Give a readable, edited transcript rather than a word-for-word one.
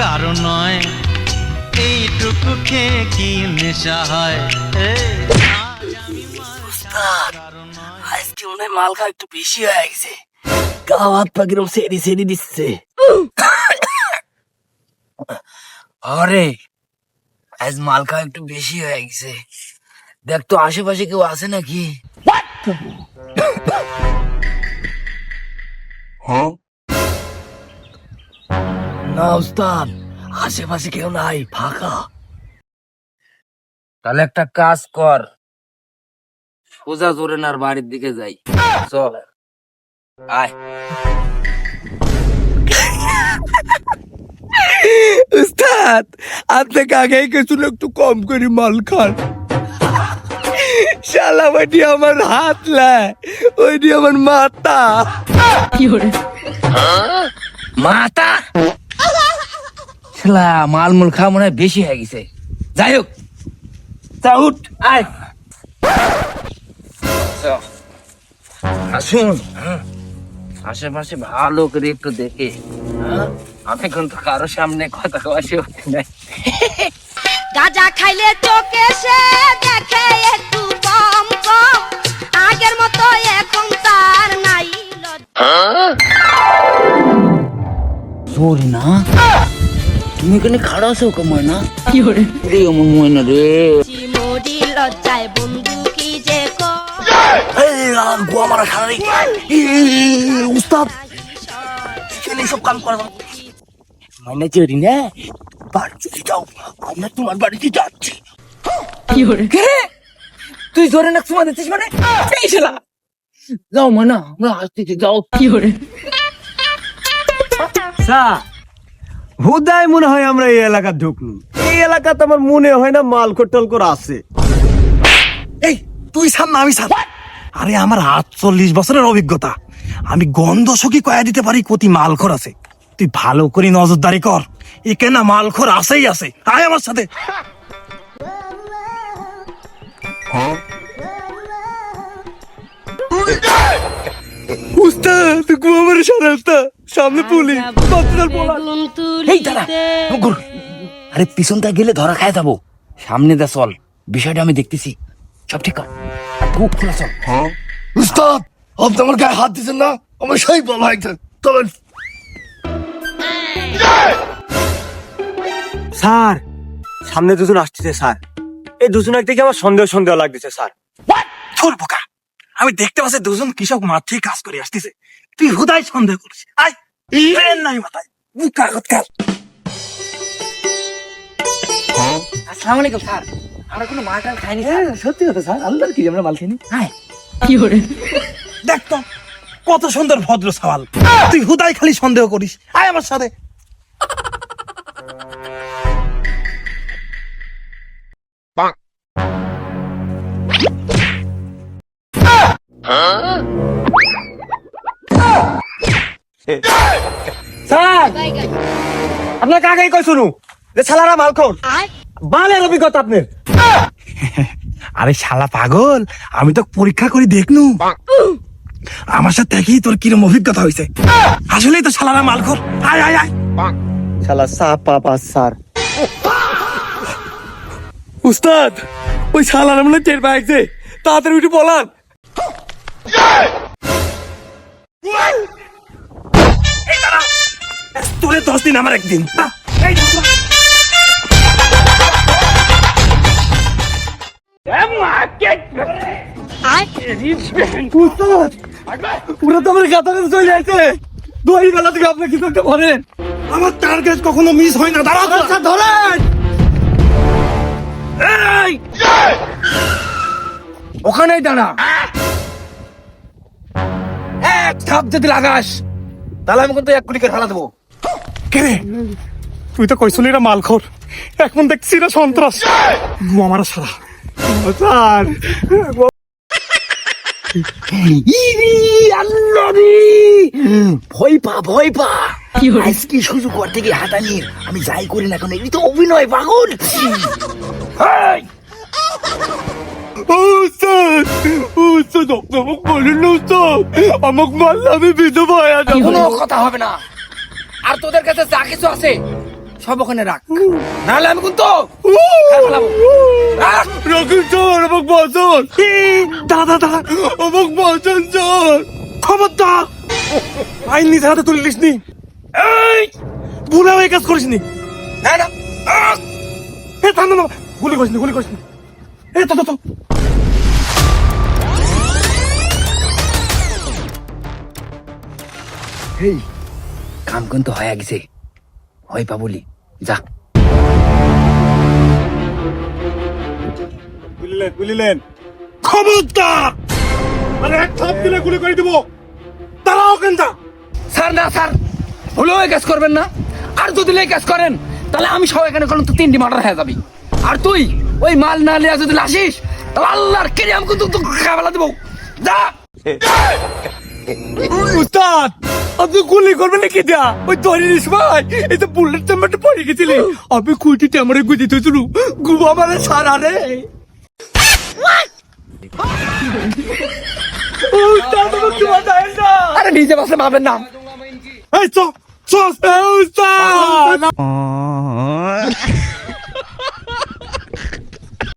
কারো নয়, এইটুকু খেয়ে কি নেশা হয়। আজকে মনে হয় মাল খাওয়া একটু বেশি হয়ে গেছে, গা হাত পা কিরম সেরি সেরি দিচ্ছে। আরে আজ মাল খাওয়া একটু বেশি হয়ে গেছে, দেখ তো আশেপাশে কেউ আছে নাকি। না উস্তাদ, আশেপাশে কেউ নাই, ফাঁকা। তাহলে একটা কাজ কর, সোজা জোরেনার বাড়ির দিকে যাই, চল আয়। উস্তাদ আপনাকে আগেই গেছিল একটু কম করে মাল খান। শালা ওইটি আমার হাত লাই, ওইটি আমার মাথা। মাথা শালা মাল মুল খাওয়া মনে হয় বেশি হয়ে গেছে। যাই হোক, তা উঠ আয়। আসুন, আশেপাশে ভালো করে একটু দেখে, আমি কিন্তু কারো সামনে কথা কওয়াশি হতে নাই। গাঁজা খাইলে চোখে সে দেখে একটু কম কম, আগের মতো এখন তার নাই সরি না, তুমি এখানে খাড়া আছো কমায় না, কি করে রে আমার ময়না রে। চিমড়ি লজ্জায় বন্ধু কি যে গোয়া খাড়া রে উস্তাদ, সব কাম করা মানে চুরি না, বাড়ি চলে যাও, আমরা তোমার বাড়িতে যাচ্ছি। কি করে তুই জোরে না তোমার দিচ্ছিস মানে, যাও মানা, আমরা আসতেছি, যাও। কি করে হুদায় মনে হয় আমরা এই এলাকা ঢুকলু, এই এলাকাতে আমার মনে হয় না মালখোর টালখোর আছে। এই তুই সামনে আমি সামনে, আরে আমার 48 বছরের অভিজ্ঞতা, আমি গন্ধ সখী কয়া দিতে পারি কতি মালখোর আছে। তুই ভালো করে নজরদারি কর, একে না মালখোর আছেই আছে, আয় আমার সাথে। উস্তাদ গোয়ামার সারাস্তা সামনে পুলিশ, এই দাঁড়া, গুর। আরে পিছনটা গেলে ধরা খায় যাবো, সামনে দা চল, বিষয়টা আমি দেখতেছি, সব ঠিক কর, খুব খোলা চল। উস্তাদ আপনি আমার গায়ে হাত দিচ্ছেন না, আমার সেই বলা একজন তবে। স্যার সামনে দুজন আসতেছে স্যার, এই দুজনের দেখে আমার সন্দেহ সন্দেহ লাগতেছে স্যার। তোর বোকা, আমি দেখতে পাচ্ছি দুজন কৃষক মাঠ থেকে কাজ করে আসতেছে, তুই হুদাই সন্দেহ করিস। আয় ট্রেন নাই মাথায়, বুকা কাল। আসসালামু আলাইকুম স্যার, আমরা কোনো মাল টাল খাইনি স্যার। সত্যি কথা স্যার, আল্লাহর কি আমরা মাল খাইনি। হ্যাঁ কি করে দেখ তো কত সুন্দর ভদ্র সওয়াল, তুই হুদাই খালি সন্দেহ করিস, আয় আমার সাথে। স্যার আপনার কাকাই কই শুনু যে শালারা মালখোর, বালের অভিজ্ঞতা আপনার। আরে শালা পাগল, আমি তো পরীক্ষা করে দেখনু, আমার সাথে দেখি তোর কিরম অভিজ্ঞতা হয়েছে। আসলেই তো শালারা মালখোর, আয় আয় আয়। শালা সাপ পাপা স্যার। উস্তাদ ওই শালারা মনে টের পাইছে, তাড়াতাড়ি উঠে বলান। তোরে 10 দিন আমার একদিন। উস্তাদ ওরা তো আমার গাতারে চলে যাচ্ছে, দুই বেলা থেকে আপনি কিছু একটা বলেন, আমার টার্গেট কখনো মিস হয় না। দাঁড়াও ধরেন, ওখানেই দাঁড়া, এক ধাপ যদি লাগাস তাহলে আমি কিন্তু 1 কোটি করে ফেলা দেবো। কে রে? তুই তো কইছিলি না মালখোর, এখন দেখছি না সন্ত্রাস। আমার সারা স্যার ভয় পা ভয় পা, আজকে সুযোগ করতে গিয়ে হাতানি, আমি যাই করি না কেন এই তো অভিনয় পাগল। আমাকে মারলে আমি বিধবা হয়ে যাবো। কোনো কথা হবে না, আর তোদের কাছে যা কিছু আছে সব ওখানে রাখ, নাহলে আমি কিন্তু রকিব চোর অমুক বচন, দাদা দাদা অমুক বচন চোর, খবরদার আইন নিজের হাতে তুলে নিস নি, এই ভুলেও এই কাজ করিস নি। না না থাম না, গুলি করিস নি, গুলি করিস নি, এ তো তো এই কাম কিন্তু হয়ে গেছে, হয় পাবলি যা। বুঝলেন বুঝলেন, খবরদার আরে এক থাপ দিলে গুলি করে দিব, তারাও কেন। স্যার না স্যার, ভুলেও এই কাজ করবেন না, আর যদি এই কাজ করেন তাহলে আমি সব এখানে করলাম তো 3টি মার্ডার হয়ে যাবি, আর তুই ওই মাল না লিয়া যদি লাসিস তাহলে আল্লাহর কেড়ে আমি কিন্তু খাবেলা দেবো, যা। উস্তাদ আপনি গুলি করবেন নাকি? যা ওই তৈরির সময় এই তো বুলেট চেম্বারটা পড়ে গেছিলি, আমি কুইটিতে আমার গুজি তো শুরু গুবো আমার সারা রে। উস্তাদ আমার তোমার যায় না, আরে নিজে বাসে ভাবেন না। এই চ চ উস্তাদ